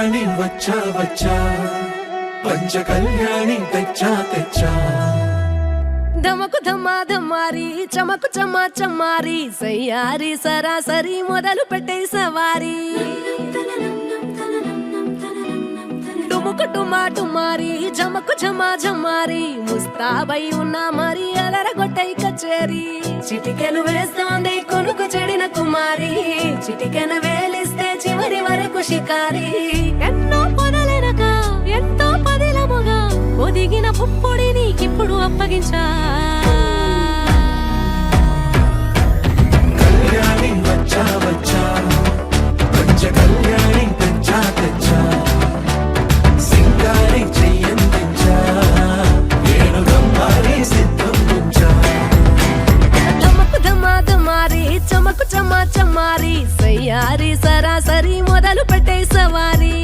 కళ్యాణి వచ్చా వచ్చా పంచ కళ్యాణి తెచ్చా తెచ్చా ధమకు ధమ్మా ధమ్మారి చమకు చమ్మా చమ్మారి సయ్యారి సరాసరి మొదలు పెట్టే సవారి డుముకు డుమా డుమారి జమకు జమా జమ్మారి ముస్తాబై ఉన్నా మరి అదరగొట్టై కచేరి చిటికెను వేస్తోంది కొనుకు చెడిన కుమారి చిటికెను వేలిస్తే చివరి వరకు షికారి ఎన్నో పొదలెనక ఎంతో పదిలముగా ఒదిగిన పుప్పొడి నీకిప్పుడు అప్పగించా కళ్యాణి వచ్చా వచ్చా పంచ కళ్యాణి తెచ్చా తెచ్చా సింగారి చెయ్యందించా ఏనుగమ్మారి సిద్ధం ఉంచా ధమకు ధమ్మా ధమ్మారి చమకు చమ్మా చమ్మారి సయ్యారి సరాసరి మొదలు పెట్టే సవారి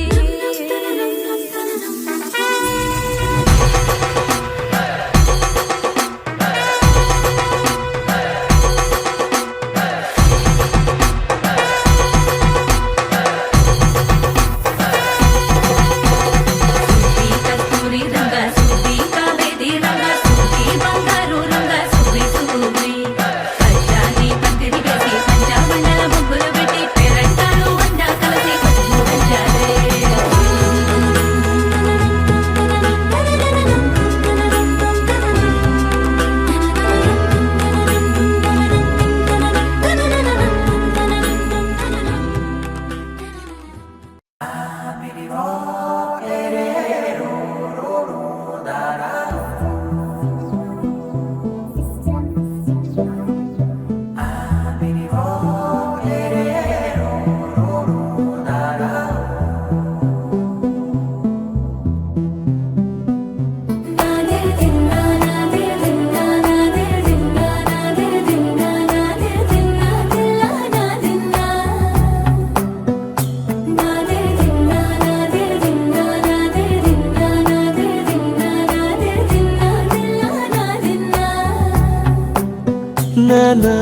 నానా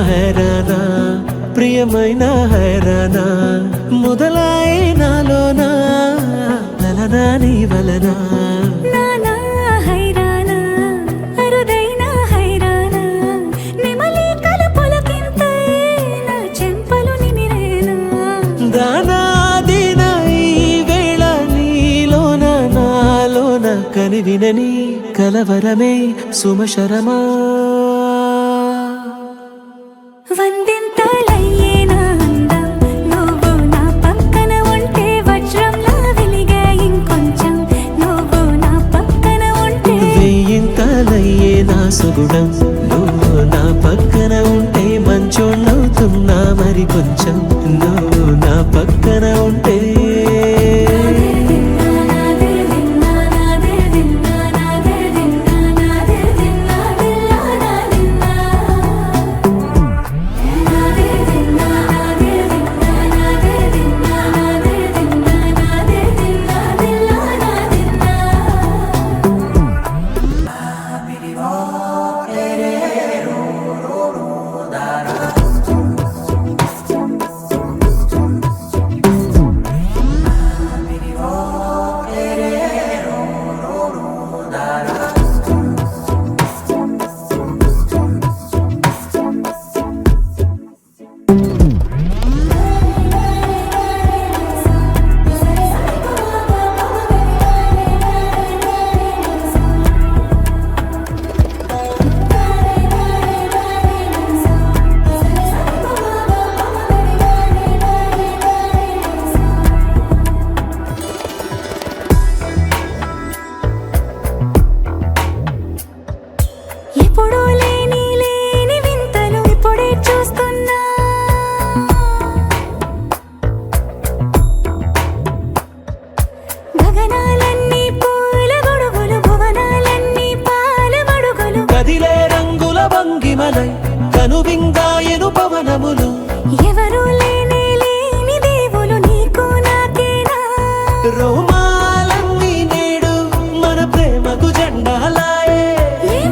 హైరానా ప్రియమైన హైరానా మొదలై నాలోనా లలనా నీ వలనా నానా హైరానా అరుదైన హైరానా నిమలి కలుపులకింతై నా చెంపలు నిమిరేనా దానాదిన ఈ వేళ నీలోన నాలోన కనివినని కలవరమే సుమశరమా వందింతలయ్యేనా అందం నువ్వు నా పక్కన ఉంటే వజ్రంలా వెలిగే ఇంకొంచెం నువ్వు నా పక్కన ఉంటే వెయ్యింతలయ్యే నా సుగుణం నువ్వు నా పక్కన ఉంటే మంచోళ్ళవుతున్నా మరి కొంచెం నువ్వు నా పక్కన ఉంటే కనువింగాయను పవనములు ఎవరు లేని దేవులు నీకు నాకేనా రోమాలన్నీ నేడు మన ప్రేమకు జెండాలాయే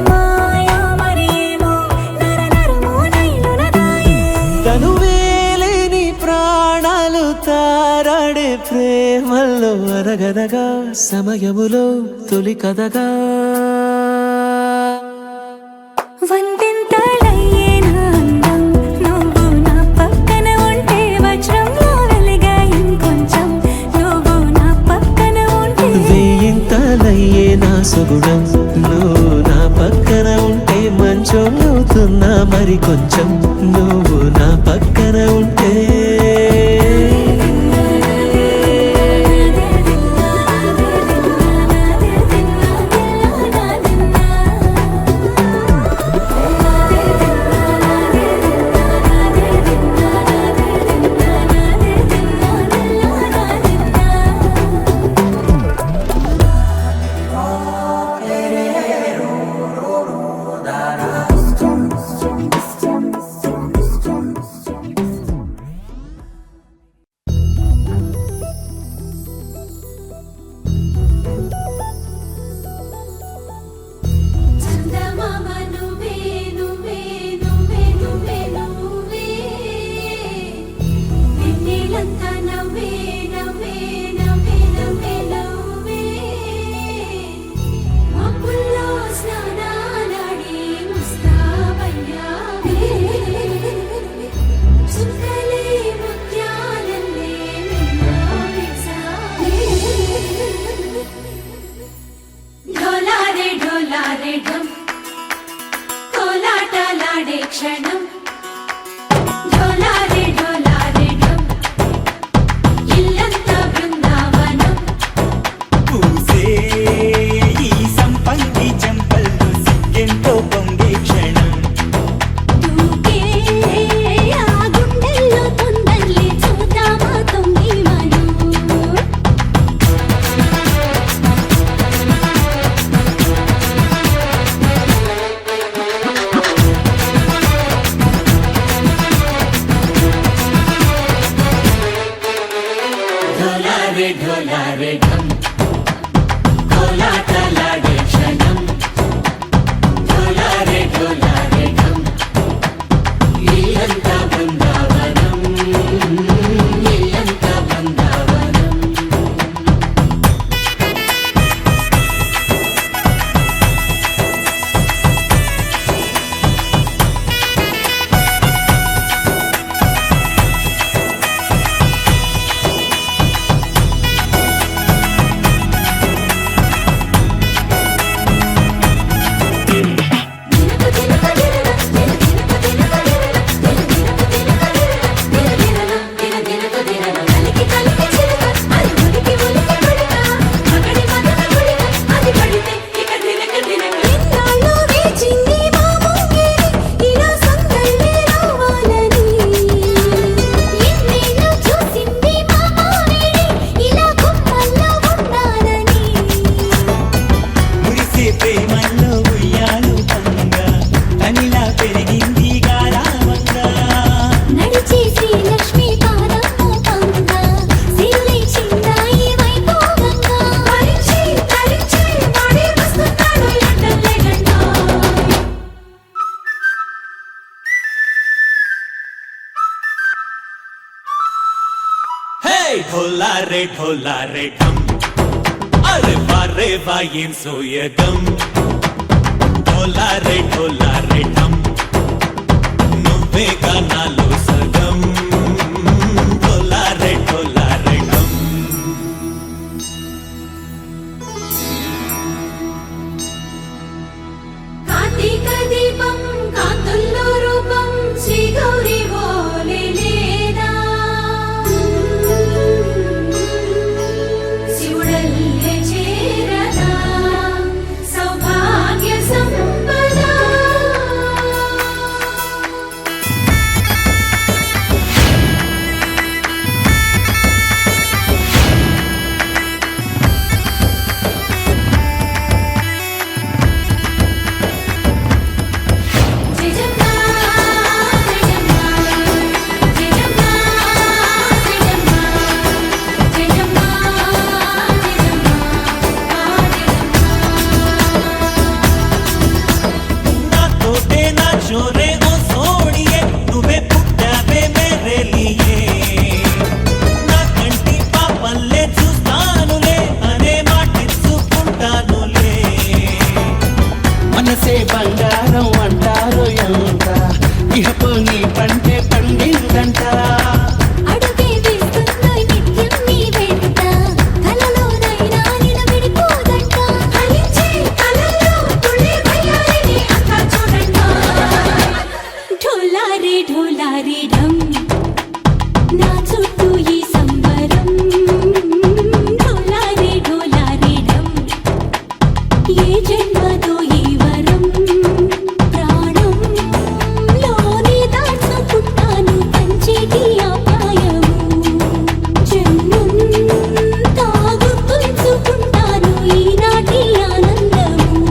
మాయో మరేమో నరనరమో నైలునదాయే కనువేలేని ప్రాణాలు తా ఆరాడే ప్రేమల్లో అనగనగా సమయములో తొలి కథగా వందెంతలయ్యేనా అందం నువ్వు నా పక్కన ఉంటే వజ్రంలా వెలిగా ఇంకొంచెం నువ్వు నా పక్కన ఉంటే వేయింతలయ్యే నా సుగుణం నువ్వు నా పక్కన ఉంటే మంచం అవుతున్నా మరి కొంచెం నువ్వు నా పక్కన ఉంటే చందమామ నువ్వే నువ్వే నువ్వే నువ్వే నువ్వే వెన్నెలంతా నవ్వే నవ్వే నవ్వే నవ్వే నవ్వే మబ్బుల్లో స్నానాలాడి ముస్తాబయ్యావే చుక్కలే ముత్యాలల్లే మెన్నావేశావే ढोलारे ढम कोलाटलाडे क्षणम ढोलारे ढम इल्लंता बृंदावनम పూసే ఈ సంపంగి చెంపల్లో సిగ్గెంతో పొంగే క్షణం దూకే ఆ గుండెల్లో తొందల్లి చూద్దామా తొంగి మను ढोलारे ढम कोलाटलाडे क्षणम ढोलारे ढम ఇల్లంతా బృందావనం ఇల్లంతా బృందావనం ఎన్నాళ్ళు వేచింది మా ముంగిరి ఇలా సందళ్ళే రావాలని ఎన్నేళ్ళు చూసింది మా మావేడి ఇలా గుమ్మల్లో ఉండాలని మురిసే ప్రేమల్లో ఉయ్యాలు పంగా తనిలా పెరిగింది గారావంగా నడిచే శ్రీలక్ష్మి పాదం మోపంగా సిరులై చిందాయి వైభోగంగా తరించి వాడే వస్తున్నాడు ఎండలే గంట హే ढोलारे ढम అరే వారేవా ఏం సోయగం ढोलारे ढम నువ్వేగా నాలో సగం ढोलारे ढम కార్తీక దీపం కాంతుల్లో రూపం శ్రీ గౌరీ ఓలే లేదా శివుడల్లే చేరదా సౌభాగ్య సంపద ఢోలారిడం నా చుట్టూ ఈ సంబరం ఢోలారి ఢోలారిడం ఏ జన్మదో ఈ వరం ప్రాణంలోనే దాచుకుంటాను పంచేటి అపాయము జన్మంతా గుర్తుంచుకుంటాను ఈనాటి ఆనందము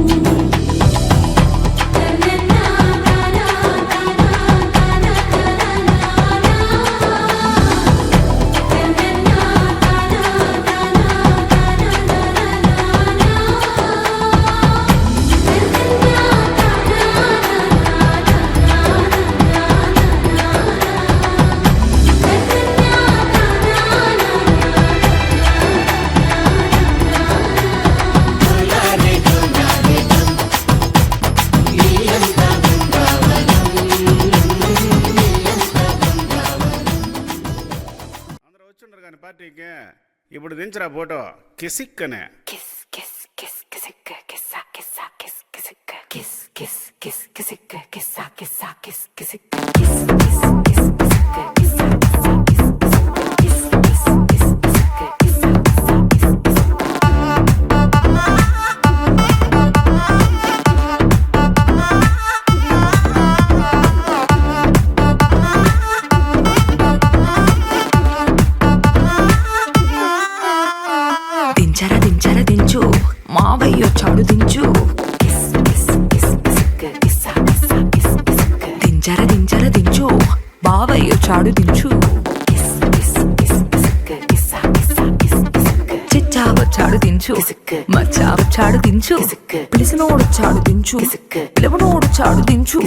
అందరూ వచ్చిండ్రు కానీ పార్టీకి ఇప్పుడు దించరా photo కిసిక్కనే kiss kiss kiss kissicka kissa kissa kiss kissicka kiss kiss kiss kissicka kissa kissa kiss kissicka kiss kiss kiss kissicka kissa kissa kiss kissicka kiss kiss kiss kissicka kissa kissa kiss దించరా దించరా దించు మావయ్య వచ్చాడు దించు kiss kiss kiss కిసిక్క కిస్సా కిస్సా kiss కిసిక్క దించరా దించరా దించు బావయ్య వచ్చాడు దించు kiss kiss kiss కిసిక్క కిస్సా కిస్సా kiss కిసిక్క చిచ్చా వచ్చాడు దించు మచ్చా వచ్చాడు దించు పిలిసినోడొచ్చాడు దించు పిలవనోడొచ్చాడు దించు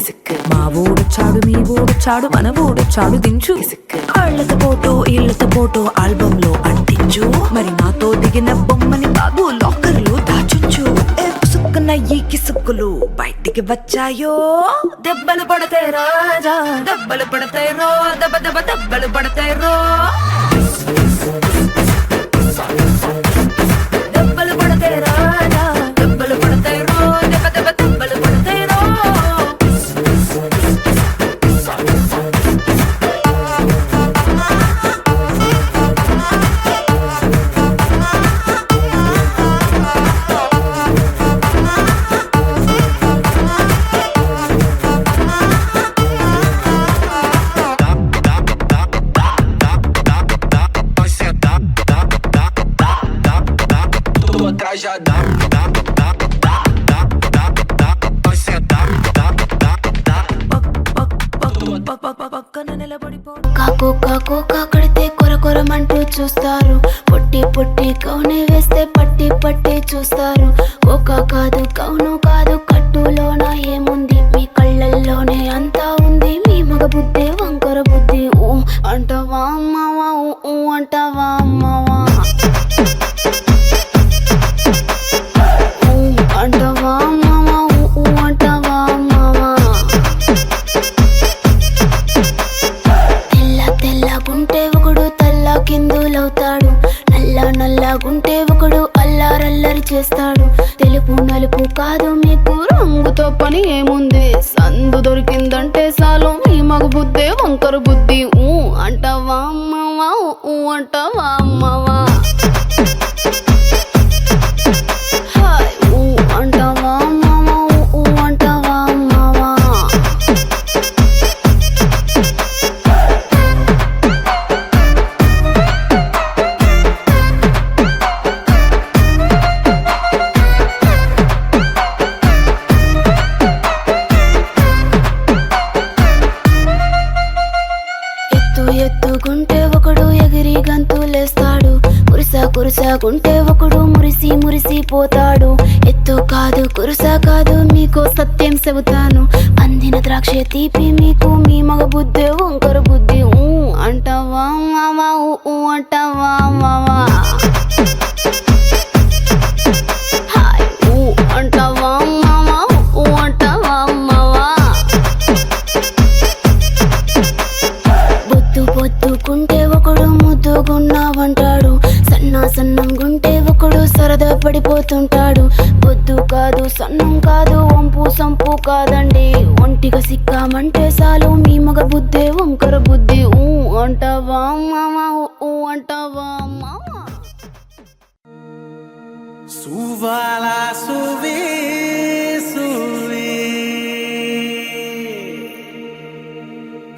మా ఓడొచ్చాడు మీ ఓడొచ్చాడు మన ఓడొచ్చాడు దించు కళ్ళతో ఫోటో ఇళ్ళతో ఫోటో ఆల్బమ్ లో అంటించు మరి నాతో దిగిన బొమ్మని బాబు లాకర్ లో దాచుంచు ఏ పుసుక్కున ఈ కిసుక్కులు బయటికి వచ్చాయో దెబ్బలు పడతాయి రాజా దెబ్బలు పడతాయి రో దెబ్బ దెబ్బ దెబ్బలు పడతాయి రో దెబ్బలు పడతాయి రాజా దెబ్బలు పడతాయి రో దెబ్బ దెబ్బ దెబ్బలు పడతాయి రో పక్కన నిలబడిపో కాకు కాకు కాకడితే కొర కొరమంటూ చూస్తారు పొట్టి పొట్టి కౌనే వేస్తే పట్టి పట్టి చూస్తారు కోక కాదు కౌను కాదు కట్టులోన ఏముంది మీ కళ్ళల్లోనే అంతా ఉంది మీ మగ బుద్ధి వంకర బుద్ధి ఊ అంటావా అమ్మవా ఊ అంటావా అమ్మవా ఊ అంటావా అమ్మవా ఊ అంటావా అమ్మవా తెల్ల తెల్లగుంటే ఒకడు తల్ల కిందులవుతాడు నల్ల నల్లగుంటే ఒకడు అల్లారల్లరి చేస్తాడు తెలుపు నలుపు కాదు మీకు రంగుతో పని ఏముంది సందు దొరికిందంటే చాలు మీ మగ బుద్ధే వంకర బుద్ధి ఊ అంటావా అమ్మవా ఊ అంటావా అమ్మవా హాయ్ ఊ అంటావా అమ్మవా ఊ అంటావా అమ్మవా ఎత్తుకుంటే ఒకడు ఎగిరి గంతులేస్తాడు కురుసాకుంటే ఒకడు మురిసి మురిసిపోతాడు ఎత్తు కాదు కురుసా కాదు మీకు సత్యం చెబుతాను అందిన ద్రాక్ష తీపి మీకు మీ మగ బుద్ధి వంకర బుద్ధి ఊ అంటావా మావా ఊ అంటావా మావా హాయ్ ఊ అంటావా మావా ఊ అంటావా మావా పొద్దుకుంటే ఒకడు ముద్దుగున్నావంటాడు సన్నం గుంటే ఒకడు సరదా పడిపోతుంటాడు పొద్దు కాదు సన్నం కాదు వంపు సంపు కాదండి ఒంటిగా సిక్కామంటే వింటే చాలు మీ మగ బుద్ధే వంకర బుద్ధి ఊ అంటావా మామా ఊ అంటావా మామా సువాలా సువి సువి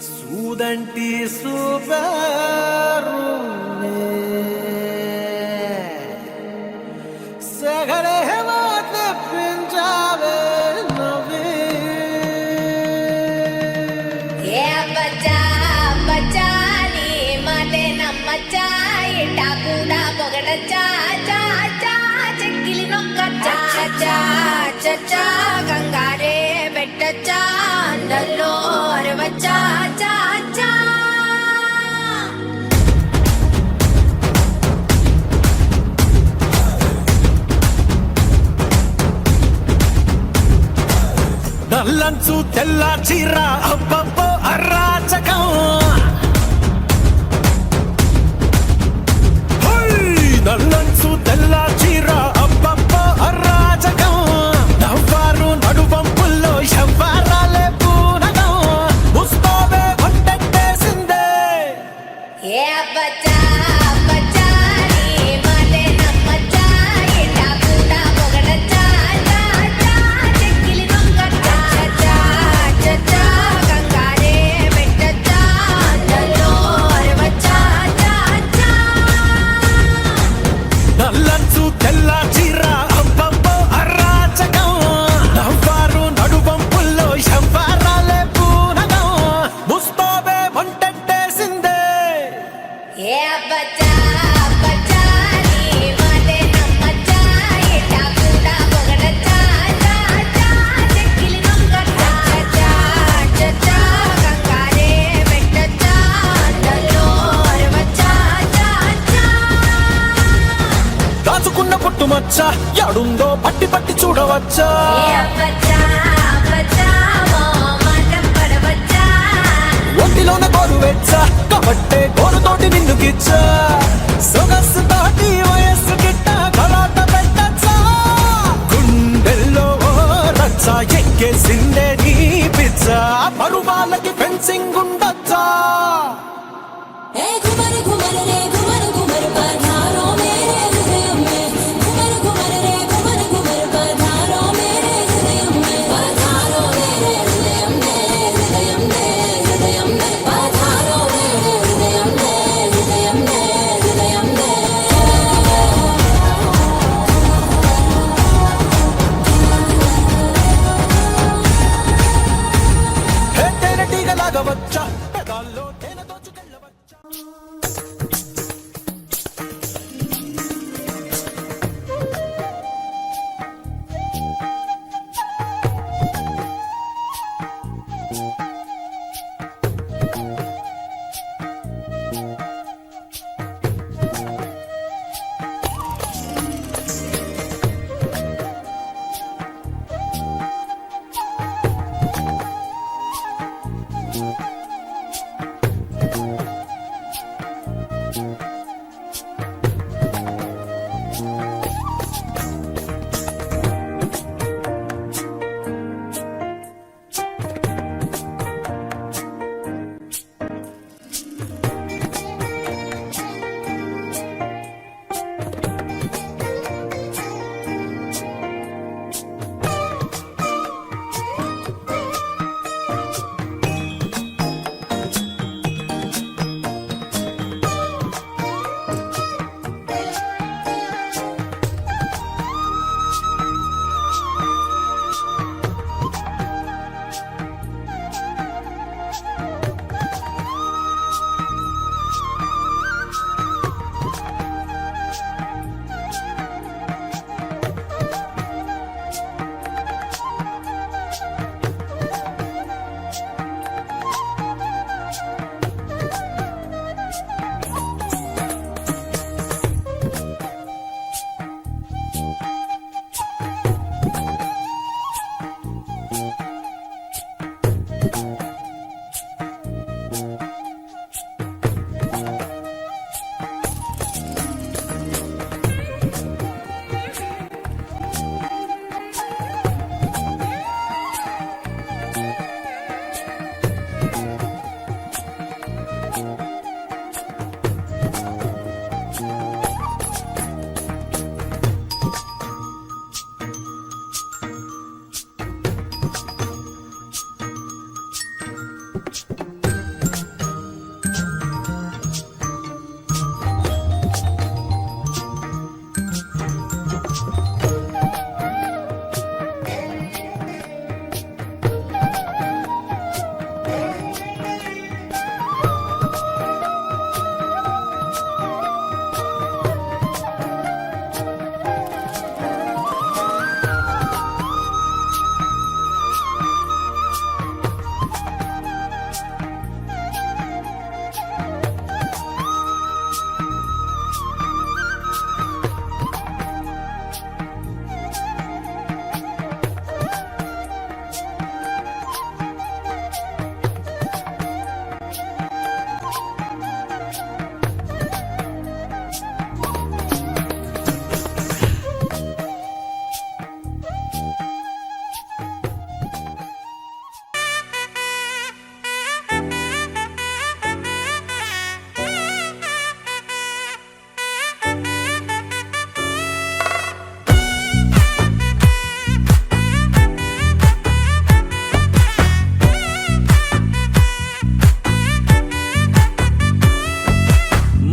సూదంటి సుబరునే సగలే మాట పింజావే నవే ఏ బచ్చా బచ్చా నీ మాటే నమ్మచ్చా ఇట్టా కూడా పొగడచ్చా చా చా చెక్కిలి నొక్కచ్చా చా చచ్చా కంగారే పెట్టచ్చా అందల్లో అరవచ్చా చా చా నల్లంచు తెల్ల చీర అబ్బబ్బో అరాచకం నల్లంచు తెల్ల చీర అబ్బబ్బో అరాచకం నవ్వారు నడువంపుల్లో ఎవ్వారాలే పూనగం ముస్తోవే వంటేసిందే ఏ బచ్చా బచ్చా నీ మాటే నమ్మచ్చా ఇట్టా కూడా పొగడచ్చా చా చా చెక్కిలి నొక్కచ్చా చా చచ్చా కంగారే పెట్టచ్చా అందల్లో అరవచ్చా చా చా నల్లంచు తెల్ల చీర అబ్బబ్బో అరాచకం నవ్వారు నడువంపుల్లో ఎవ్వారాలే పూనగం ముస్తోవే వంటేసిందే ఏ బచ్చా బచ్చా నీ మాటే నమ్మచ్చా ఇట్టా కూడా పొగడచ్చా చా చా చెక్కిలి నొక్కచ్చా చా చచ్చా కంగారే పెట్టచ్చా అందల్లో అరవచ్చా చా చా దాచుకున్న పుట్టుమచ్చ యాడుందో పట్టి పట్టి చూడవచ్చా ఏ బచ్చా బచ్చా మాటం పడవచ్చా ఒంటిలోన గోరు వెచ్చ కాబట్టే గోరుతోటి నిన్నుకిచ్చా సొగసు తోటి వయస్సు గిట్ట కలాట పెట్టచ్చా గుండెల్లో ఓ రచ్చ ఎక్కేసిందే నీ పిచ్చ పరువాలకి ఫెన్సింగ్ ఉండొచ్చా ए घुमर घुमर रे घुमर घुमर पधारो मेरे हृदय में घुमर घुमर रे घुमर घुमर पधारो मेरे हृदय में पधारो मेरे हृदय में हृदय में हृदय में पधारो मेरे हृदय में हृदय में हृदय में హే తేనెటీగలాగవచ్చా పెదాల్లో తేనె దోచుకెళ్ళవచ్చా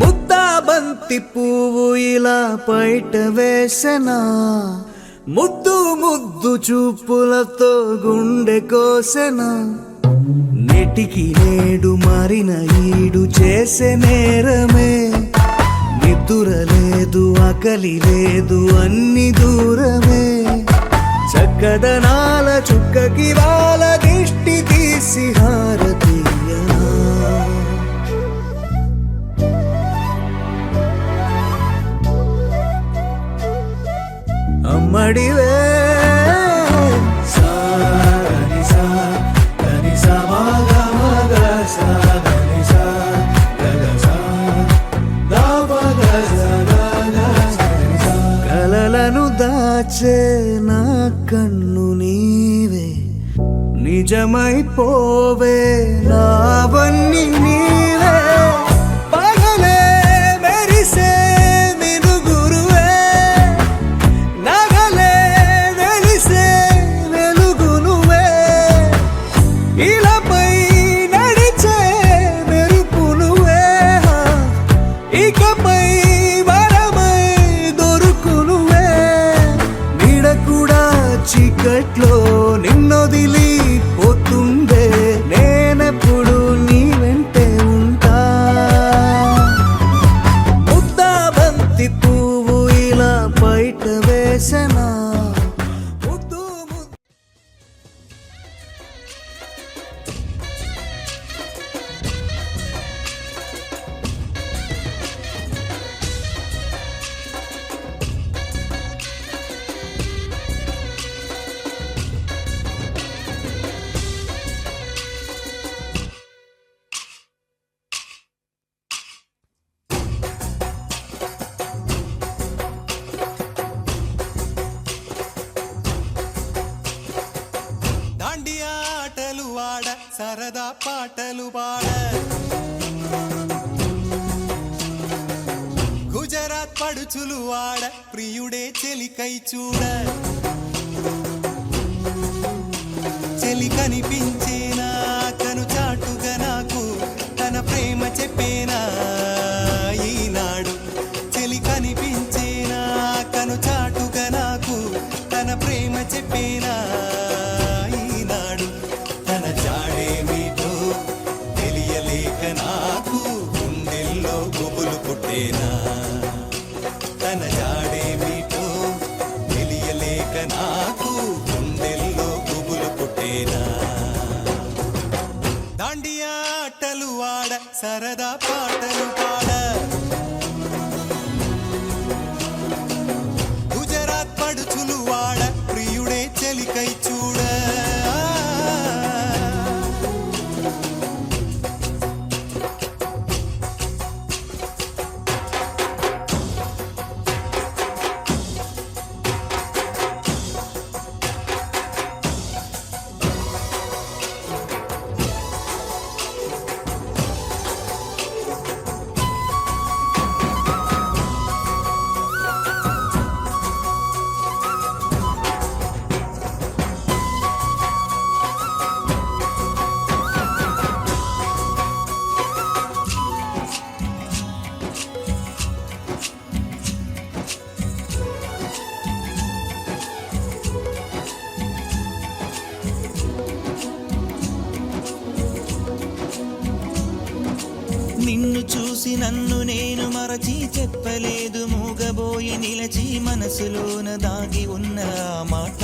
ముద్దాబంతి పువ్వు ఇలా బయట వేసెనా ముద్దు ముద్దు చూపులతో గుండె కోసెనా నెటికి నేడు మారిన ఈడు చేసే నేరమే నిద్ర లేదు ఆకలి లేదు అన్ని దూరమే చక్కదనాల చుక్కకి వాళ్ళ దిష్టి తీసి హారతీయనా అమ్మడివే సాని సా దని సా మగ మగ సా దని సా గగ సా దా పగ సా గగ సని సా కలలను దాచే నా కన్ను నీవే నిజమైపోవే నావన్నీ నీవే పగలే మెరిసే మినుగురువే నగలే వెలిసే వెలుగు నువ్వే ఇలాపై నడిచే మెరుపు నువ్వే ఇకపై వరమై దొరుకు నువ్వే నీడ కూడా చీకట్లో నిన్నొదిలి పోతుందే నేనెప్పుడు నీ వెంటే ఉంటా ముద్దాబంతి పువ్వు ఇలా బయట వేసెనా ముద్దు ముద్దు దాండియా ఆటలు ఆడ సరదా పాటలు పాడ గుజరాత్ పడుచులు ఆడ ప్రియుడే చెలికై చూడ చెలి కనిపించేనా కను చాటుగా నాకు తన ప్రేమ చెప్పేనా ఈనాడు చెలి కనిపించేనా కను చాటుగా నాకు తన ప్రేమ చెప్పేనా ఈనాడు తన జాడేమిటో తెలియలేక నాకు గుండెల్లో గుబులు పుట్టేనా తన జాడేమిటో తెలియలేక నాకు గుండెల్లో గుబులు పుట్టేనా దాండియా ఆటలు ఆడ సరదా పాటలు పాడ గుజరాత్ పడుచులు వాడ ప్రియుడే చెలికై చూడ నిన్ను చూసి నన్ను నేను మరచి చెప్పలేదు మూగబోయి నిలచి మనసులోన దాగి ఉన్న ఆ మాట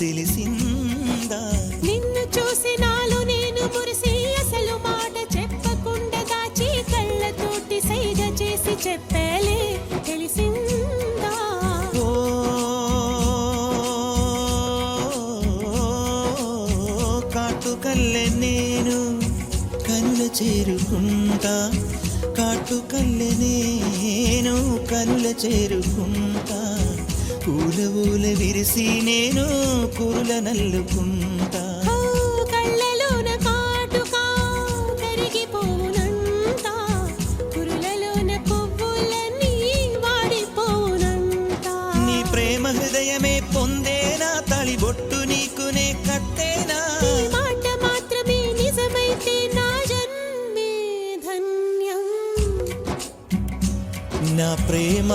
తెలిసిందా నిన్ను చూసి నాలో నేను మురిసి అసలు మాట చెప్పకుండా దాచి కళ్ళతోటి సైగ చేసి చెప్పలే తెలిసిందా ఓ కాటుకల్లె నేను కనుల చేరుకుంటా కాటుకల్లె నేను కనుల చేరుకుంటా పూల ఊల విరిసి నేను కురుల నల్లుకుంటా ఓ కళ్ళలోన కాటుకా కరిగిపోనంత కురులలోన కొవ్వులన్నీ వాడిపోనంత నీ ప్రేమ హృదయమే పొందేనా తళిబొట్టు నీకునే కట్టేనా ఈ మాట మాత్రమే నిజమైతే నా జన్మే ధన్యం నా ప్రేమ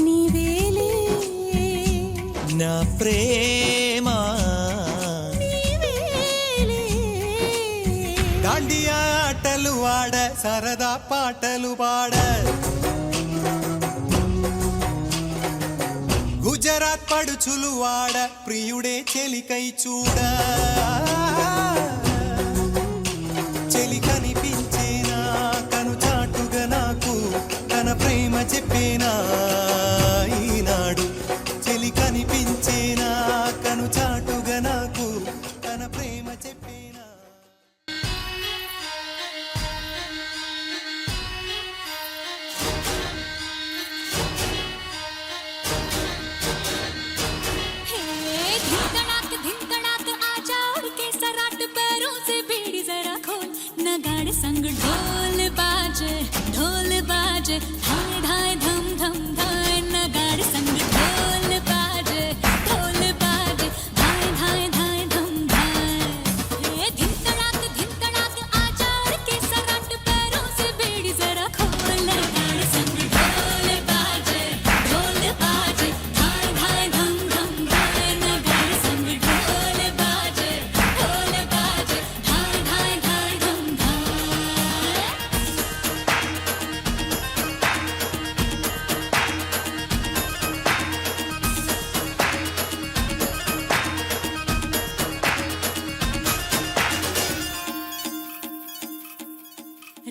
నీవేలే నా ప్రేమ నీవేలే దాండియా ఆటలు ఆడ సరదా పాటలు పాడ గుజరాత్ పడుచులు వాడ ప్రియుడే చెలికై చూడ చెలి కనిపించేనా కను చాటుగా నాకు తన ప్రేమ చెప్పేనా ఈనాడు చెలి కనిపించేనా కను చాటుగా నాకు తన ప్రేమ చెప్పేనా धिन तड़ाक आजा और केसराट पैरों से बेड़ी जरा खोल नगाड़े संग ढोल बाजे धाय धाय धम धम धाय नगाड़े संग ढोल बाजे धाय धाय धाय धम धाय धिन तड़ाक आजा और केसराट पैरों से बेड़ी जरा खोल नगाड़े संग ढोल बाजे धाय धाय धम धम धाय नगाड़े संग ढोल बाजे धाय धाय धाय धम धाय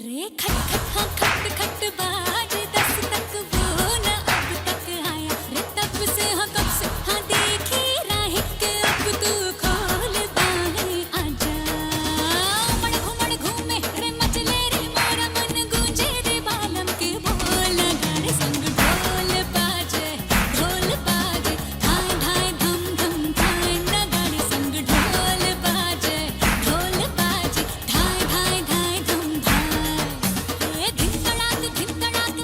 रे खट खट हाँ खट खट बाजे 10 तक वो न अब तक आया रे तब से हाँ कब से हाँ देखी राहें के अब तू खोल बाहें आजा उमड़ घूमे रे मचले रे मोरा मन गूंजे रे बालम के बोल गाने संग ढोल बाजे धाय धाय धम धम धाय नगाड़े संग ढोल बाजे धाय धाय धाय धम धाय धिन तड़ाक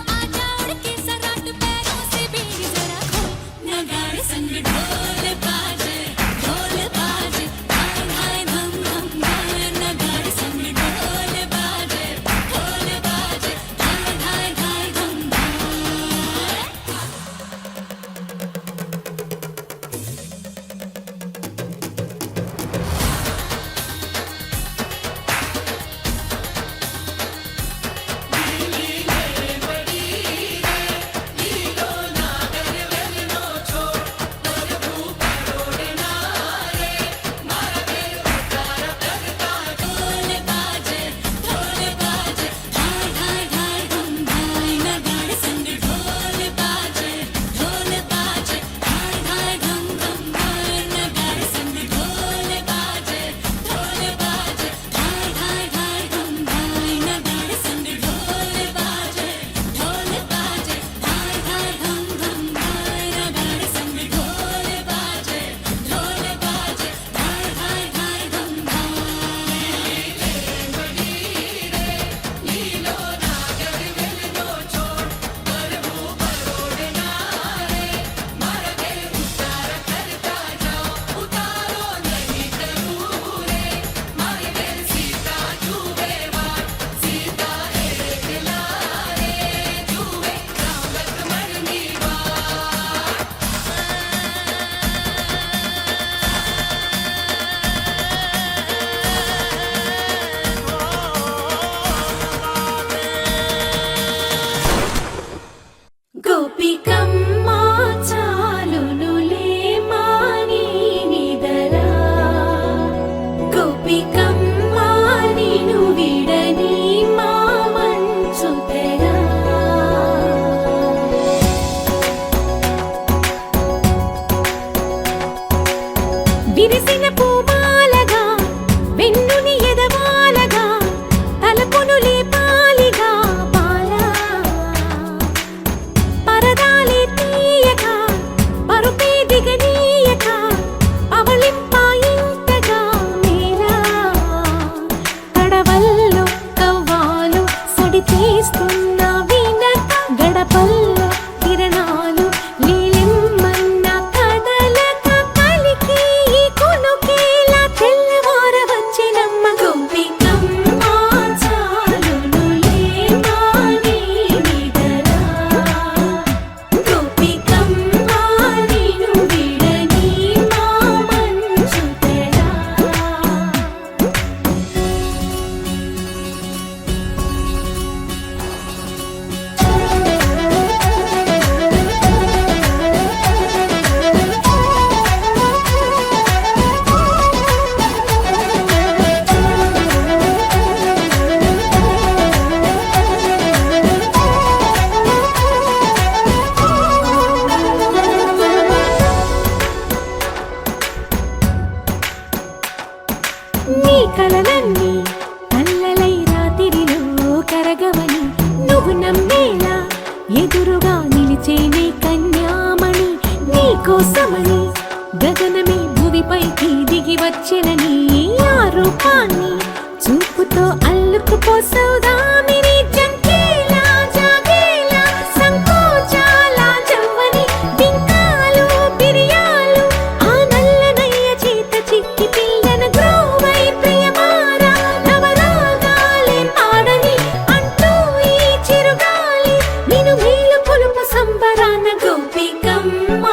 సౌదామిని జంకేలా జాగేలా సంకోచాల జవ్వని బింకాలు బిరియాలు ఆ నల్లనయ్య చేత చిక్కి పిల్లన గ్రోవై ప్రియమారా నవరాగాలే పాడని అంటూ ఈ చిరుగాలి నిను మేలు కొలుపు సంబరాన గోపికమ్మ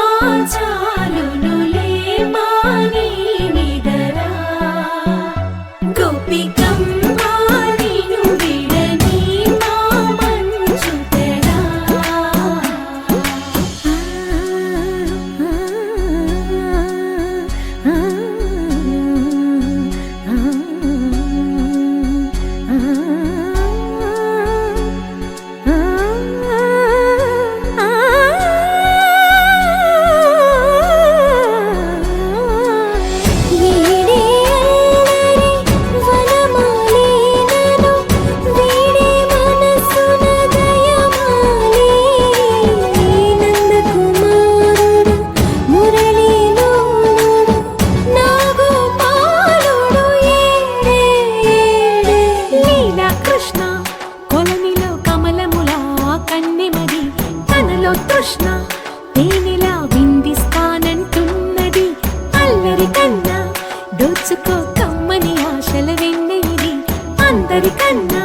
చాలునులే మాని నిదరా గోపికమ్మ నిను విడని మా మంచు తెరా వీడే అల్లరి వనమాలినను వీడే మనసున దయమాలి నందకుమారుడు మురళీలోనుడు నాగోపాలుడు ఏడే లీలా కృష్ణ కొలనిలో కమలములా కన్నెమది తనలో తృష్ణ తేనెలా విందిస్తానంటున్నది అల్లరి కన్నా దోచుకో కమ్మని ఆశల వెన్నెయిది అందరికన్నా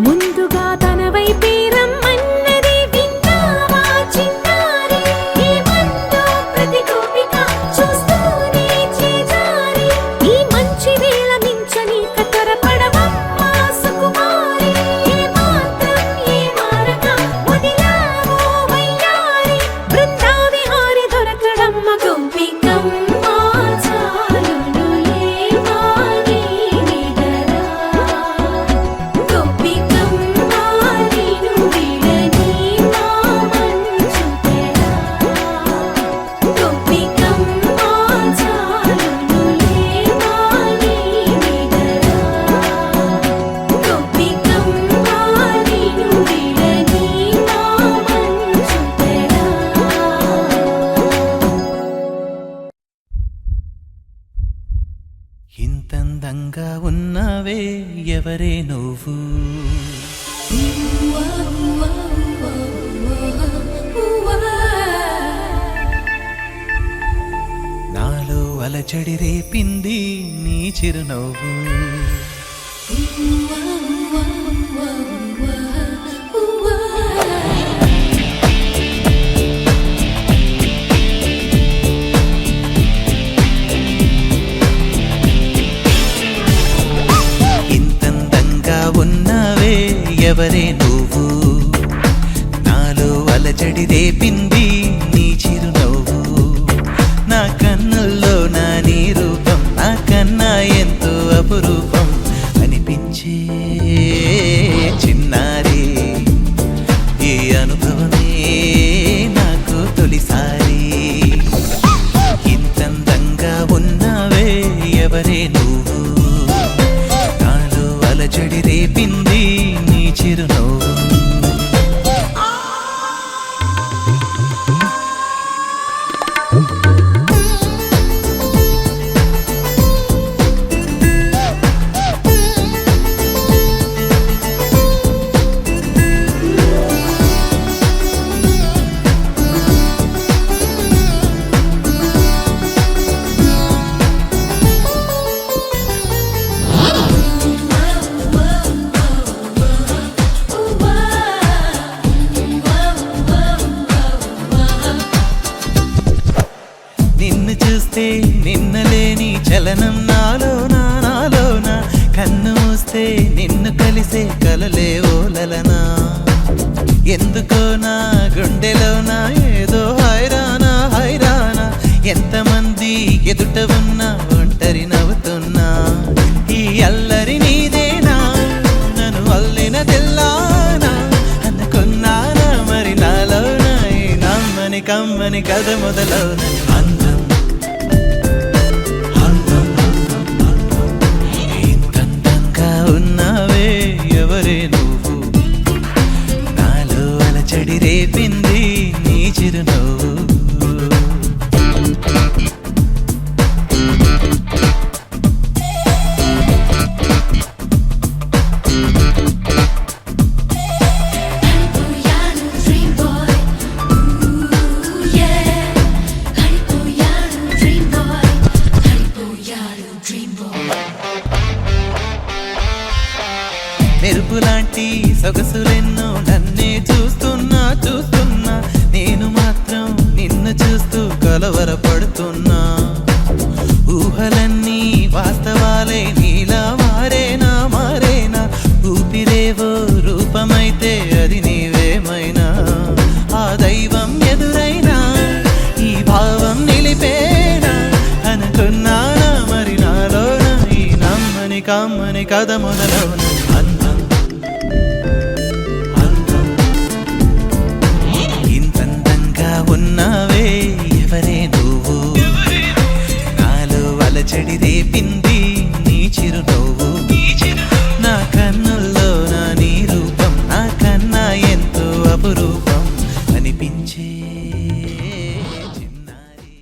ముందుగా తన వైపే రమ్మన్నది విన్నావా చిన్నారి ఏమందో ప్రతి గోపిక చూస్తూనే చేజారి ఈ మంచి వేళ మించని కతరపడవమ్మ సుకుమారి ఏ మాత్రం ఏ మారక వదిలావో వయ్యారి బృందావిహారి దొరకడమ్మ గోపికమ్మ చాలునులే మాని నిదరా గోపికమ్మ నిను విడని మా మంచు తెరా గోపికమ్మ చాలునులే మాని నిదరా గోపికమ్మ నిను విడని మా మంచు తెరా ఇంతందంగా ఉన్నావే ఎవరే నువ్వు నాలో అలచడి రేపింది నీ చిరునవ్వు ఇంతందంగా ఉన్నావే ఎవరే నువ్వు నాలో అలచడి రేపింది నీ చిరునవ్వు నా కన్నుల్లో నా నీ రూపం నా కన్నా ఎంతో అపురూపం అనిపించే చిన్నారి ఈ అనుభవమే నాకు తొలిసారి ఇంతందంగా ఉన్నావే ఎవరే నువ్వు నాలో అలచడి రేపింది నీ చిరునవ్వు నిన్ను చూస్తే నిన్నలేని చలనం నాలోన కన్ను మూస్తే నిన్ను కలిసే కలలే ఓలలనా ఎందుకో నా గుండెలోన ఏదో హైరానా ఎంతమంది ఎదుట ఉన్నా ఒంటరి నవ్వుతున్నా ఈ అల్లరి నీదేనా నన్ను అల్లిన తెల్లానా అనుకున్నానా మరి నాలోన ఈ నమ్మని కమ్మని కథ మొదలవున అందం ఇంతందంగా ఉన్నావే ఎవరే నువ్వు నాలో అలచడి రేపింది నీ చిరునవ్వు మెరుపులాంటి సొగసులెన్నో నన్నే చూస్తున్నా చూస్తున్నా నేను మాత్రం నిన్ను చూస్తూ కలవరపడుతున్నా ఊహలన్నీ వాస్తవాలే నీలా మారేనా మారేనా ఊపిరేవో రూపమైతే అది నీవేమైనా ఆ దైవం ఎదురైనా ఈ భావం నిలిపేనా అనుకున్నానా మరి నాలోన ఈ నమ్మని కమ్మని కథ మొదలవున అందం అందం ఇంతందంగా ఉన్నావే ఎవరే నువ్వు నాలో అలచడి రేపింది నీ చిరునవ్వు నా కన్నుల్లో నా నీ రూపం నా కన్నా ఎంతో అపురూపం అనిపించే చిన్నారి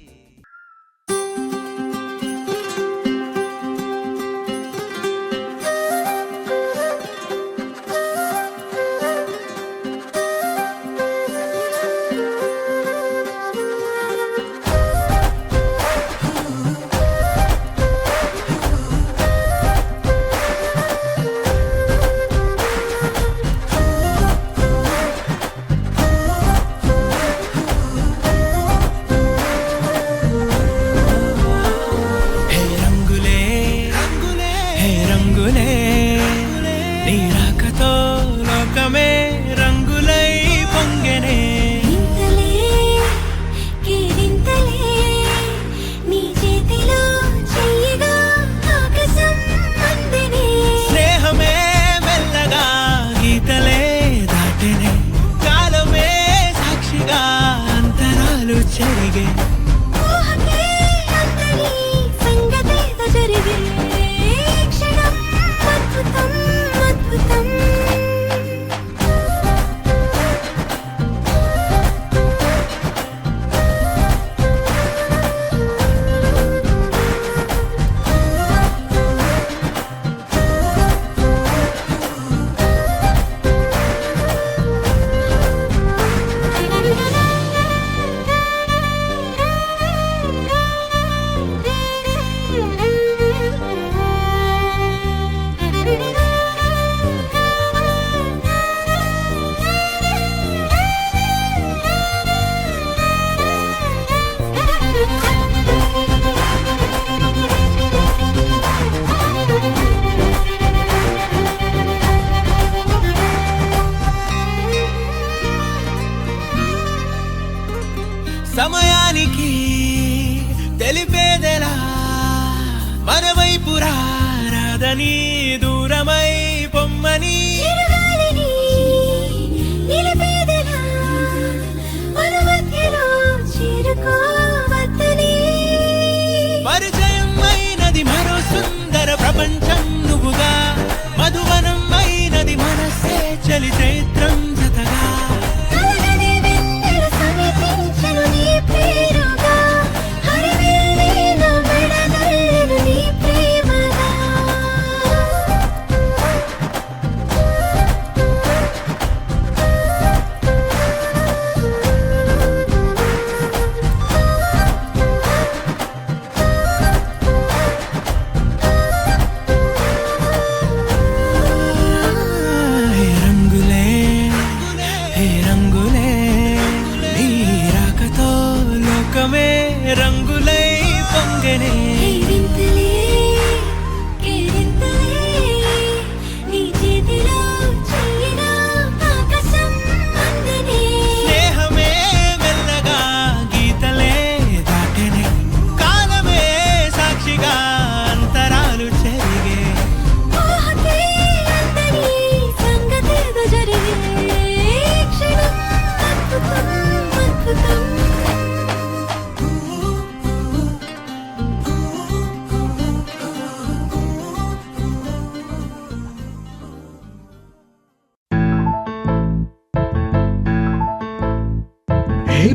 హే రంగులే రంగులే హే రంగులే నీ రాకతో లోకమే రంగులై పొంగెనే ఇంతలే కేరింతలే నీ చేతిలో చెయ్యగా ఆకాశం అందనే స్నేహమే మెల్లగా గీతలే దాటెనే కాలమే సాక్షిగా అంతరాలు చెరిగే ఊహకే అంతని సంగతేదో జరిగే క్షణం అద్భుతం అద్భుతం సమయానికి తెలిపేదెలా మన వైపు రాదని దూరమై పొమ్మని చిరుగాలిని నిలిపేదెలా మన మధ్యలో చేరుకోవద్దని పరిచయం అయినది మరో సుందర ప్రపంచం నువ్వుగా మధువనం అయినది మనసే చలి చైత్రం జతగా కలగని వెన్నెల సమీపించెను నీ పేరుగా హరివిల్లే నా మెడదల్లెను నీ ప్రేమగా హే రంగులే హే రంగులే నీ రాకతో లోకమే రంగులై పొంగెనే కేరింతలే కేరింతలే నీ చేతిలో చెయ్యగా ఆకాశం అందనే స్నేహమే మెల్లగా గీతలే దాటెనే కాలమే సాక్షిగా అంతరాలు చెరిగే ఊహకే అంతని సంగతేదో జరిగే క్షణం అద్భుతం అద్భుతం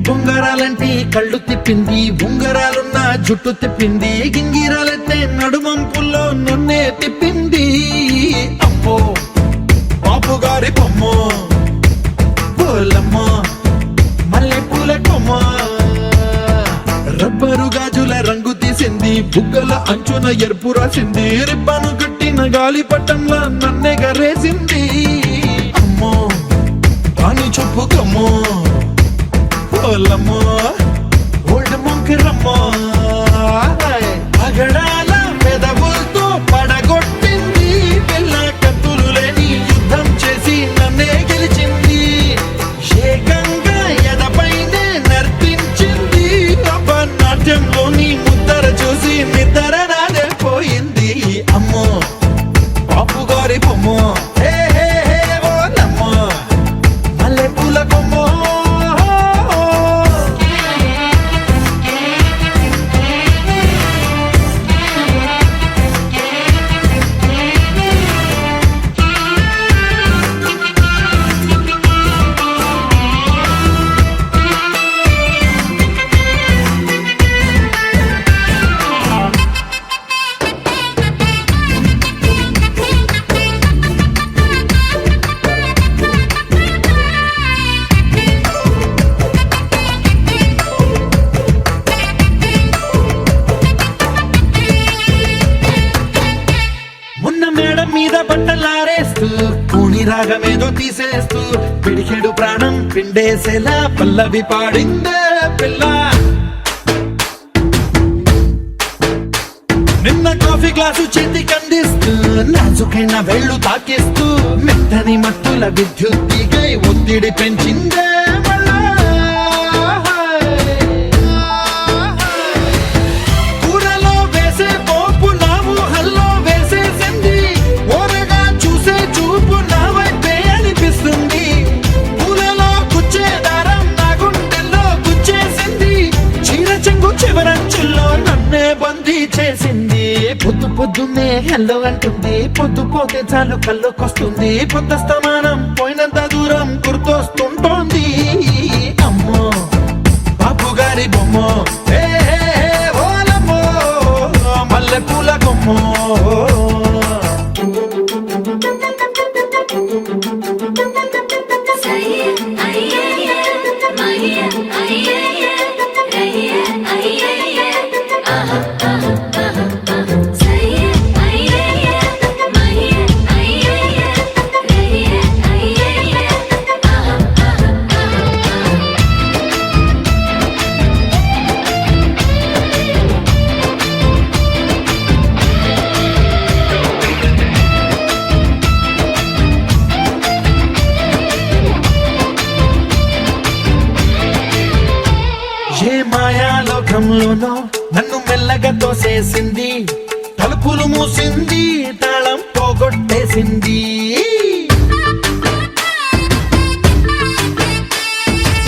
బొంగరాలంటే కళ్ళు తిప్పింది ఉంగరాలున్న జుట్టు తిప్పింది గింగిరాలైతే నడుమంపుల్లో నన్నే తిప్పింది అమ్మో బాబు గారి బొమ్మ పోలమ్మ మల్లె పూల కొమ్మ రబ్బరు గాజుల రంగు తీసింది బుగ్గల అంచున ఎరుపు రాసింది రిబ్బను కట్టిన గాలిపటంలా నన్నే గరేసింది. అమ్మో పాని చెప్పుకమ్మో ఓలమ్మో ఓల్డ్ మొంకిరమ్మో పగడాల పెదవులతో పడగొట్టింది. పిల్ల కత్తులు లేని యుద్ధం చేసి నన్నే గెలిచింది. ఏకంగా ఎదపైనే నర్తించింది. నాట్యంలోని ముద్దర చూసి నిద్ర నాదే పోయింది. అమ్మో పాపు గారి బొమ్మో హే హే హే ఓలమ్మో మల్లె పూల కొమ్మో. మొన్న మేడం మీద బట్టలారేస్తూ కూని రాగమేదో తీసేస్తూ పిడికెడు ప్రాణం పిండేసేలా పల్లవి పాడిందే పిల్ల. నిన్న కాఫీ గ్లాసు చేతి కందిస్తూ నాజుకైన వేళ్ళు తాకిస్తూ మెత్తని మత్తుల విద్యుత్తిగై ఒత్తిడి పెంచిందే మళ్ళా. కూరలో వేసే పోపు నా ఊహల్లో వేసేసింది. ఓరగా చూసే చూపు నా వైపే అనిపిస్తుంది. పూలలో గుచ్చే దారం నా గుండెల్లో గుచ్చేసింది. చీర చెంగు చివరంచుల్లో నన్నే బందీ చేసింది. పొద్దు పొద్దున్నే హెల్లో అంటుంది. పొద్దు పోతే చాలు కళ్ళొకొస్తుంది. పొద్దస్తమానం పోయినంత దూరం గుర్తొస్తుంటోంది. అమ్మో బాపు గారి బొమ్మో హే హే హే ఓలమ్మో మల్లె పూల కొమ్మో. ఏ మాయాలోకంలోనో నన్ను మెల్లగా తోసేసింది. తలుపులు మూసింది, తాళం పోగొట్టేసింది.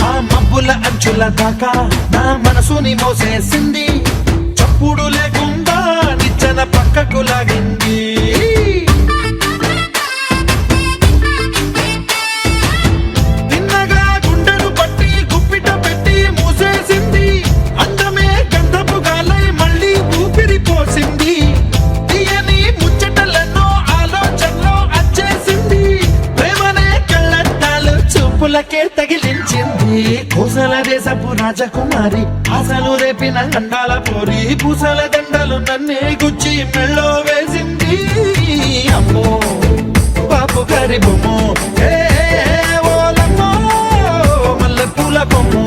ఆ మబ్బుల అంచుల దాకా నా మనసుని మోసేసింది. చప్పుడు లేకుండా నిచ్చెన పక్కకు లాగింది. పూలకే తగిలించింది. కోసల దేశపు రాజకుమారి ఆశలు రేపిన గండాల పోరి. పూసల దండలు నన్నే గుచ్చి మెళ్ళో వేసింది. అమ్మో బాపు గారి బొమ్మో హే హే హే ఓలమ్మో మల్లె పూల కొమ్మో.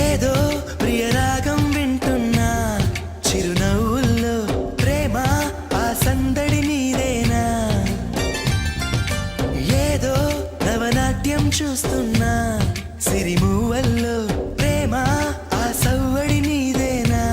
ఏదో ప్రియరాగం వింటున్నా చిరునవ్వుల్లో ప్రేమ ఆ సందడి నీదేనా. ఏదో నవనాట్యం చూస్తున్నా సిరిమూవల్లో ప్రేమ ఆ సవ్వడి నీదేనా.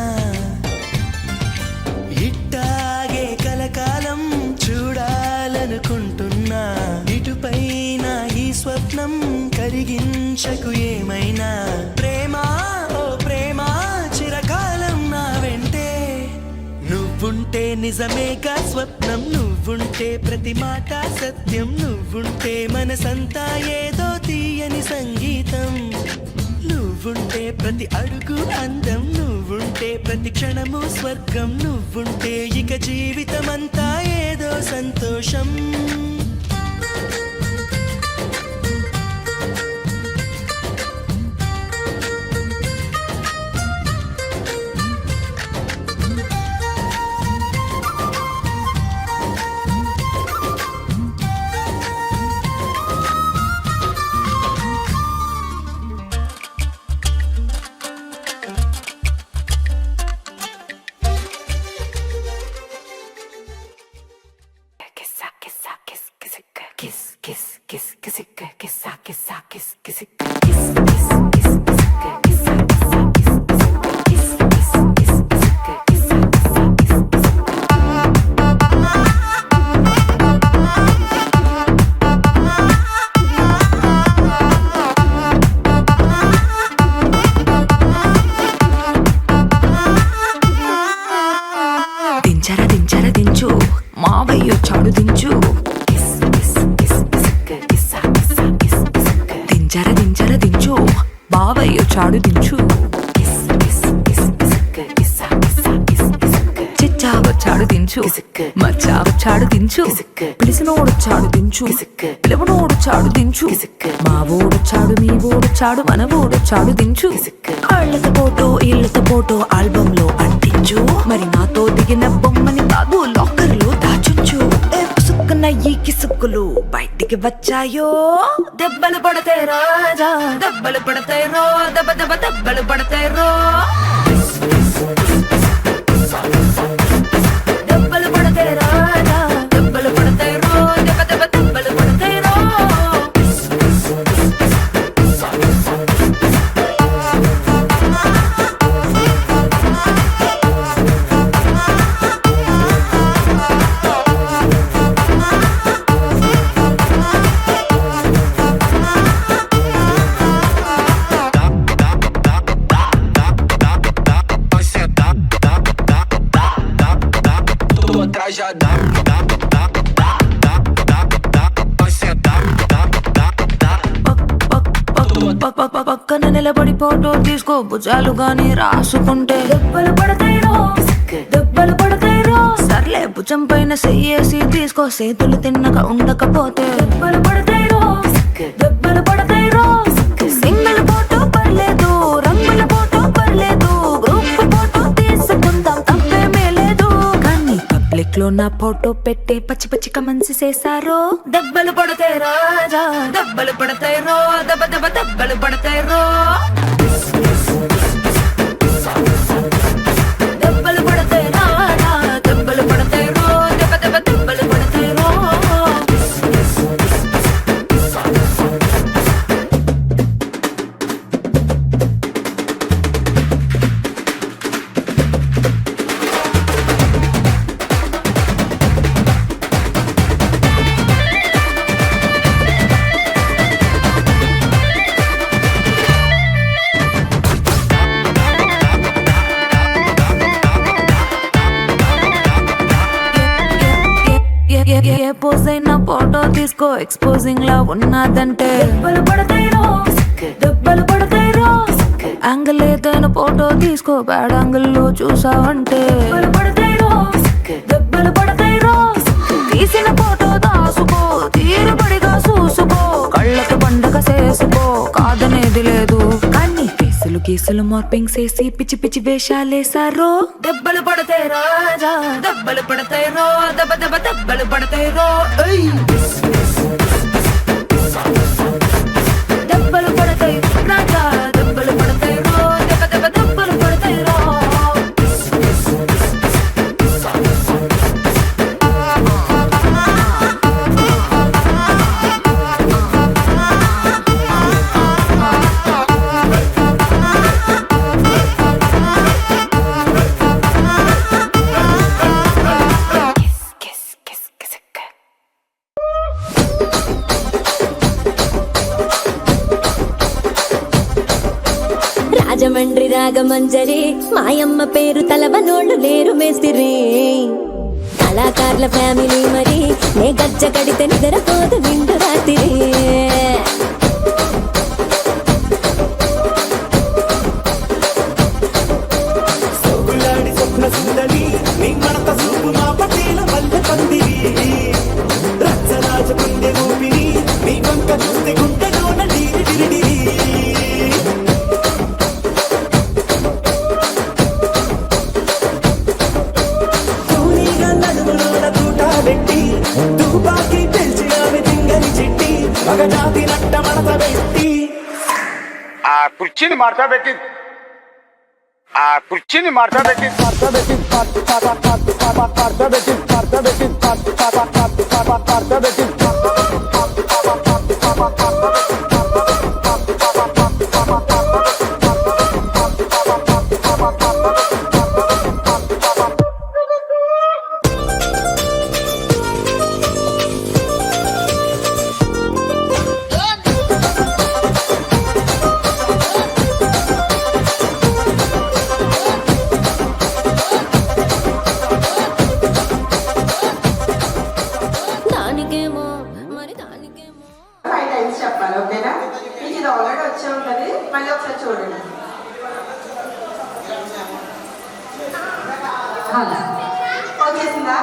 నిజమేగా స్వప్నం నువ్వుంటే ప్రతి మాట సత్యం నువ్వుంటే మనసంతా ఏదో తీయని సంగీతం నువ్వుంటే ప్రతి అడుగు అందం నువ్వుంటే ప్రతి క్షణము స్వర్గం నువ్వుంటే ఇక జీవితమంతా ఏదో సంతోషం దించు మావయ్య చాడు దించు దించర దించు బావయ్య చాడు దించు చిచ్చావ చాడు దించు మచ్చావ చాడు దించు పిలిసినోడు చాడు దించు పిలవనోడు చాడు దించు మా ఓడు చాడు మీ ఓడు చాడు మన ఓడు చాడు దించు కాళ్ళతో ఫోటో ఇళ్ళతో ఫోటో ఆల్బమ్ లో అంటించు మరి నాతో దిగిన బొమ్మని కాదు లాకర్ లో దాచుంచు పుసుక్కున్న ఈ కిసుక్కులు బయటికి వచ్చాయో దెబ్బలు పడతాయి రాజా దెబ్బలు పడతాయి రో దెబ్బ దెబ్బ దెబ్బలు పడతాయి రో దెబ్బలు పడతాయి రాజా దెబ్బలు పడతాయి రో దెబ్బ దెబ్బ దెబ్బలు పడతాయి రో పక్కన నిలబడి ఫోటో తీసుకో భుజాలు గాని రాసుకుంటే దెబ్బలు పడతాయి రో దెబ్బలు పడతాయి రో సర్లే భుజం పైన చెయ్యేసి తీసుకో చేతులు తిన్నక ఉండకపోతే దెబ్బలు పడతాయి రో దెబ్బలు పడతాయి రో సింగిల్ ఫోటో పర్లేదు రంగుల ఫోటో పర్లేదు గ్రూప్ ఫోటో తీసుకుందాం తప్పేమీ లేదు కానీ పబ్లిక్ లో నా ఫోటో పెట్టి పచ్చి పచ్చి కమెంట్స్ చేశారో దెబ్బలు పడతాయి రాజా దెబ్బలు పడతాయి రో దెబ్బ దెబ్బ దెబ్బలు పడతాయి రో దెబ్బలు పడతాయి రాజా దెబ్బలు పడతాయి రో దెబ్బ దెబ్బ దెబ్బలు పడతాయి రో ఏ పోజ్ అయినా ఫోటో తీసుకో ఎక్స్పోజింగ్ లా ఉన్నదంటే దెబ్బలు పడతాయి రో దెబ్బలు పడతాయి రో యాంగిల్ ఏదైనా ఫోటో తీసుకో బ్యాడ్ యాంగిల్ లో చూసావంటే దెబ్బలు పడతాయి రో దెబ్బలు పడతాయి రో తీసిన ఫోటో దాసుకో తీరుబడిగా చూసుకో కళ్ళకి పండగ చేసుకో కాదనేది లేదు కానీ కేసులు మార్పింగ్ చేసి పిచ్చి పిచ్చి వేషాలేసారో దెబ్బలు పడతాయి రాజా దెబ్బలు పడతాయి రో దెబ్బ దెబ్బ దెబ్బలు పడతాయి రో దెబ్బలు పడతాయి రాజా దెబ్బలు పడతాయి రో దెబ్బ దెబ్బ దెబ్బలు పడతాయి రో రాజమండ్రి రాగమంజరి మాయమ్మ పేరు తలవనోళ్ళు లేరు మేస్తిరి కళాకారుల ఫ్యామిలీ మరి నే గజ్జ కడితే నిద్రపోదు నిండు రాత్రి సోకులాడి స్వప్న సుందరి నీ మనత చూపు మా పటేల మల్లె పందిరి రచ్చరాజ గుండె ఊపిరి నీ వంక చూస్తే గుండెలోన నీరి డిరిడిరి తూనీగా నడుములోన తూట పెట్టి తుపాకి పెంచి ఆమె తింగని చెట్టి మగజాతి నట్ట మడత పెట్టి ఆ కుర్చీని మార్చబెట్టి ఆ కుర్చీని మార్చబెట్టి దానికేమో మరి దానికేమో 5 టైమ్స్ చెప్పాలి ఓకేనా మీకు ఇది ఆల్రెడీ వచ్చే ఉంటుంది మళ్ళీ ఒకసారి చూడండి వచ్చేసిందా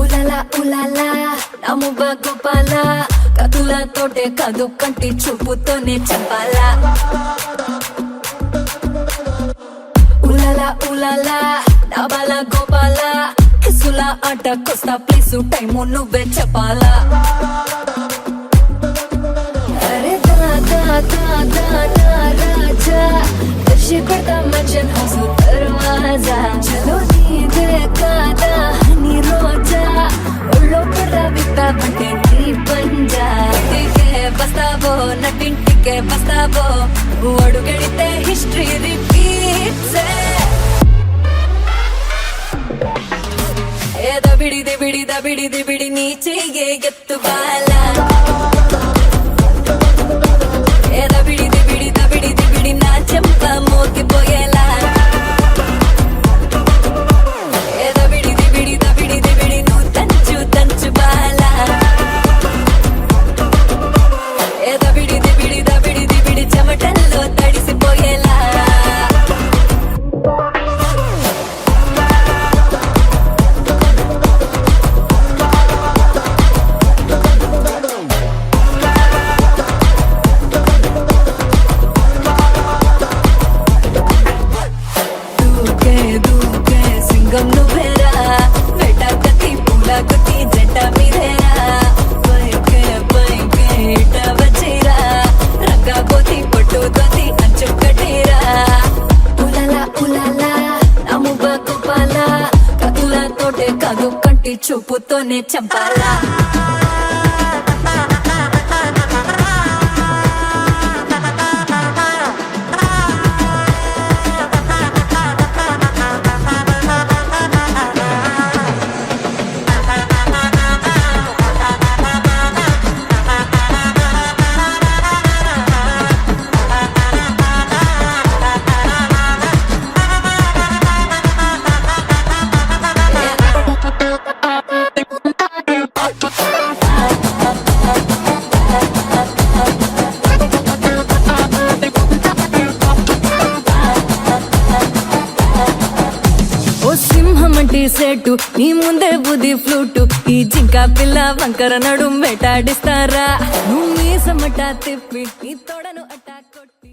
ఉలలా ఉలలా నముబ గోపాల కదులతోటే కదు కంటి చూపుతోనే చెప్పాలా ఉలలా ఉలలా నబల గోపాల కిసుల ఆట కొస్తా ప్లీసు టైము నువ్వే చెప్పాలా అరే దాదా దాదా రాజా దర్శి కొడతా మర్చన్ హౌస్ దర్వాజా చలో నీదే కాదా హనీ రోజా ఒళ్ళో పర్రా బిత్తా బంటే నీ పంజా ఇంటికే బస్తావో నటింటికే బస్తావో అడుగడితే హిస్టరీ రిపీట్స్ ఏ దబిడి బిడి నీ చెయ్యే ఎత్తు బాలా ఏ దబిడి బిడి నా చెంప మోగిపోయేలా ఏ దబిడి బిడి నువ్వు తంచు బాలా ఏ దబిడి బిడి చెమటల్లో తడిసిపోయేలా దూకే దూకే సింగం నువ్వేరా వేట కత్తి పూల గుత్తి జంట మీరేరా పైకే ఇట వచ్చేరా రంగబోతి పొట్టు దోతి అంచు కట్టేరా ఉలలా ఉలలా నముబ గోపాల కదులతోటే కాదు కంటి చూపుతోనే చంపాలా ఓ సింహమంటి సెట్టు నీ ముందే బుద్ధి ఫ్లూటు ఈ జింక పిల్ల వంకర నడుం వేటాడిస్తారా నువ్వు మీసమట తిప్పి నీ తోడను అట్టా కొట్టి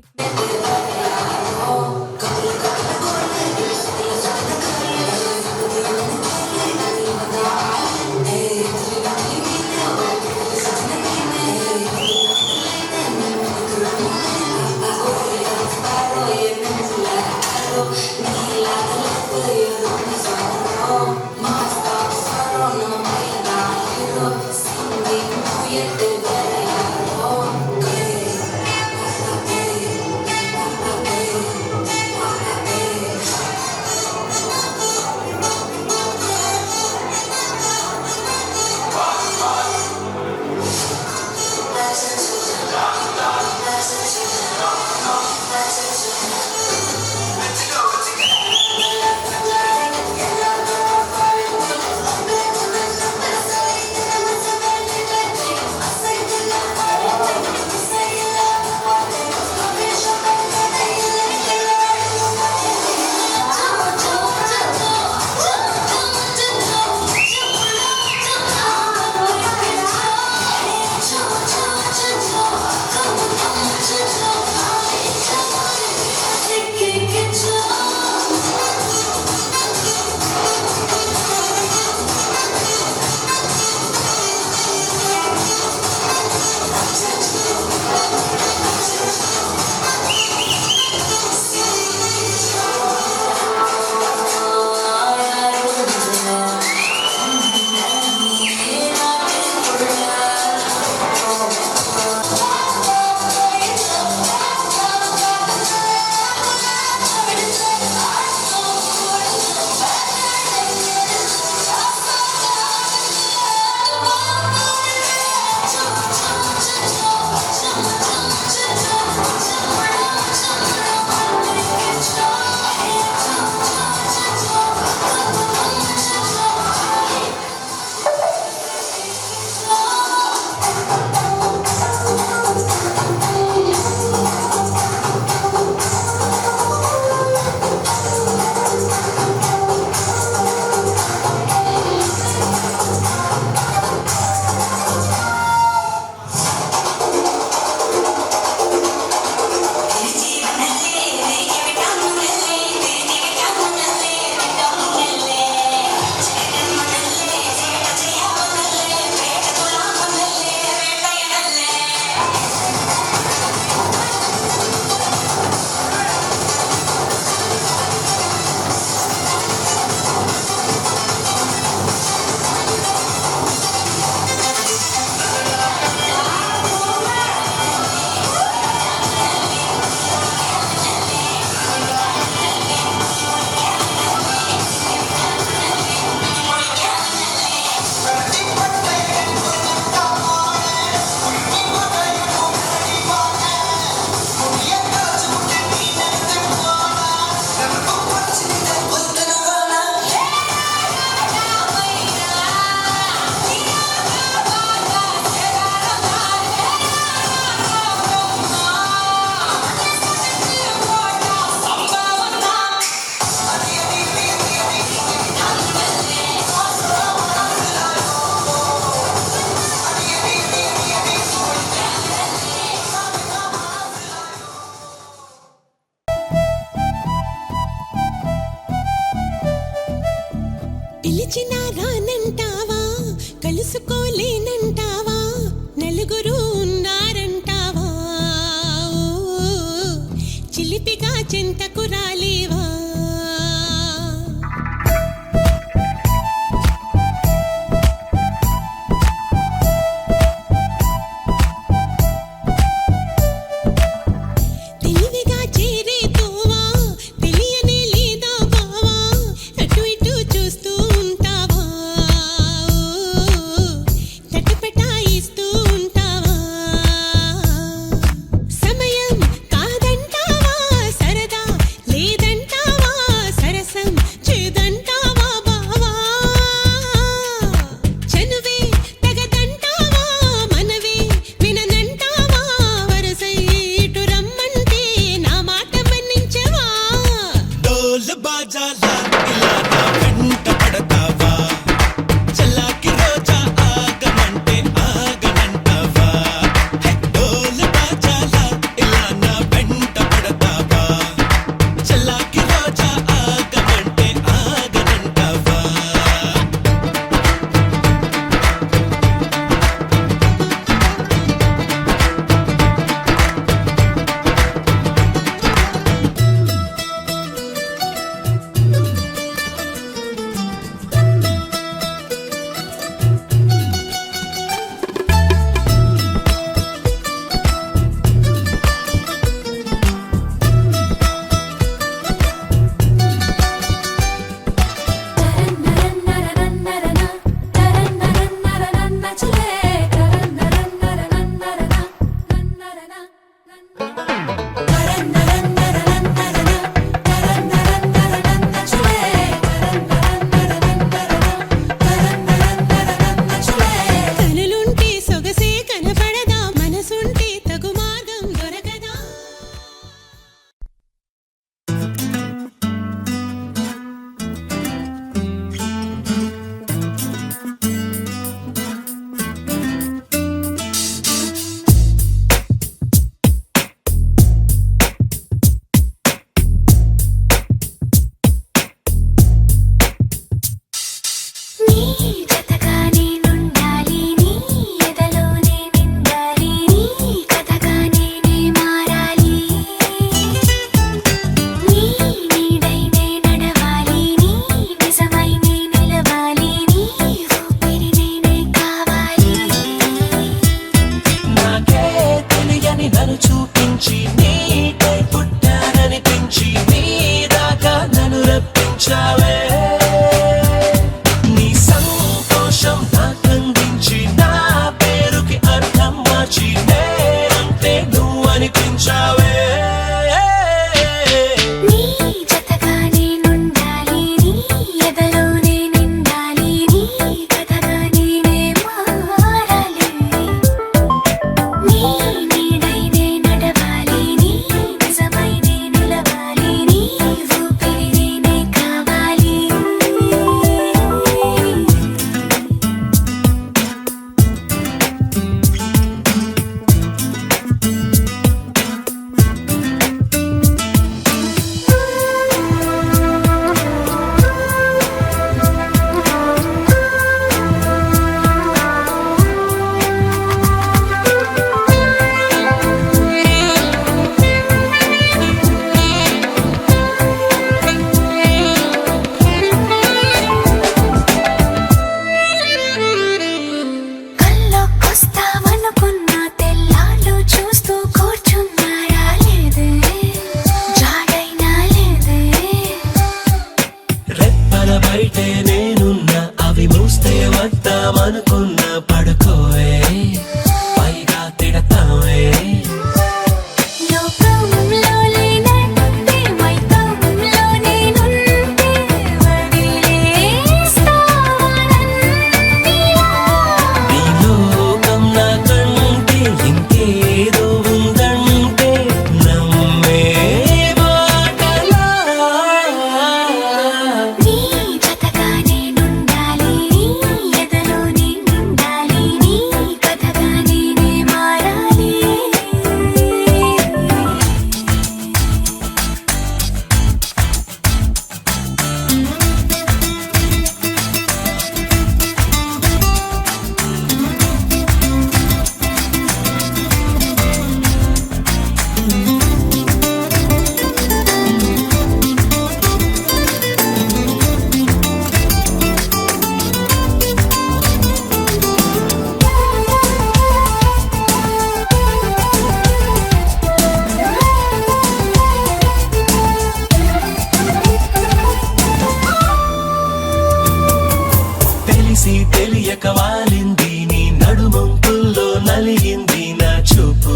అలిగింది నా చూపు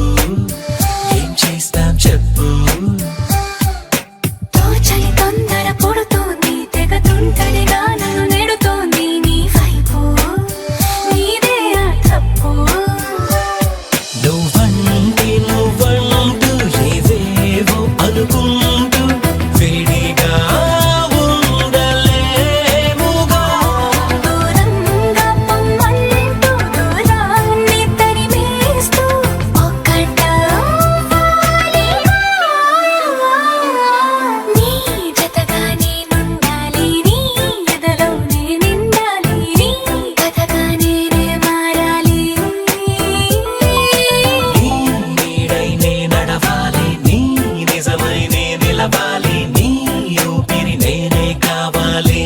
ఏం చేస్తాం చెప్పు తోచని తొందర పుడుతోంది తెగ తుంటరిగా నన్ను నెడుతోంది నీ వైపు నీదే ఆ తప్పు నువ్వంటూ ఏవేవో అనుకుంటూ వేడిగా ఉండలేముగా దూరంగా పొమ్మంటూ దూరాన్ని తరిమేస్తూ ఒక్కటవ్వాలి నీ జతగా నేనుండాలి నీ ఎదలో నేనిండాలి నీ కథగా నేనే మారాలి నీ నీడై నే నడవాలి నీ నిజమై నే నిలవాలి నీ ఊపిరి నేనే కావాలి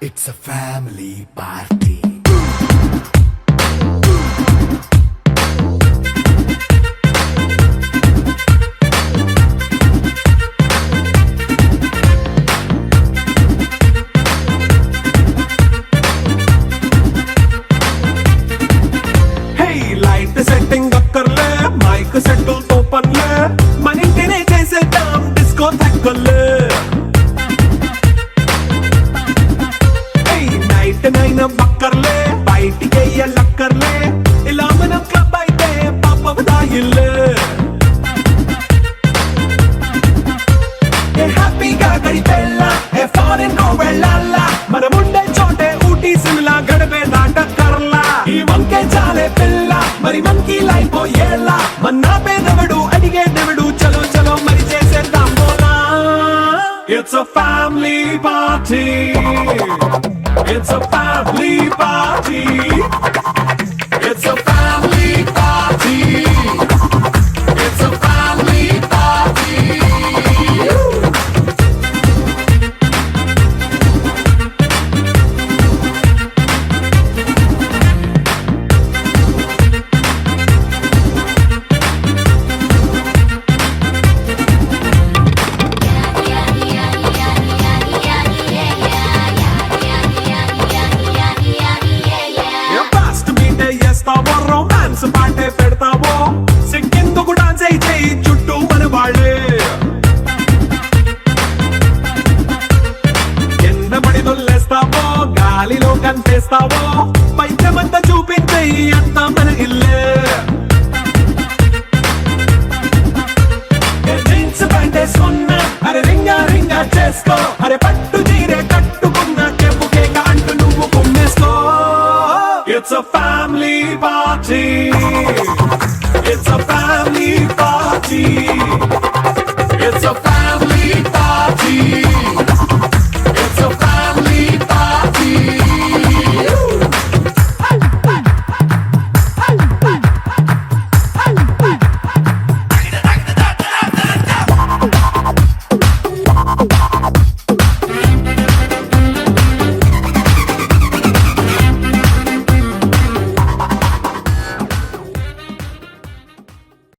It's a family party. Hey, light setting అక్కర్లే మైక్ సెట్టుల్ తో పనిలే మన ఇంటినే చేసేద్దాం డిస్కో థాక్కర్లే నైట్ నైన్ బక్కర్లే బయటికి లక్కర్లే ఇలా మనం క్లబ్ అయితే పాపం దాయిల్లే హ్యాపీగా గడిపెళ్ళ ఫారెన్ నో వెళ్ళాల మనముండే చోటే ఊటీ సిమ్లా గడిపే దాటక్కర్లా ఈ వంకే చాలే పిల్ల మరి మంకీ లైఫ్ ఏళ్ళ మన్నా పేదవడు అడిగేదెవడు చలో చలో మరి చేసేద్దాం బోలా It's a family party. It's a family party.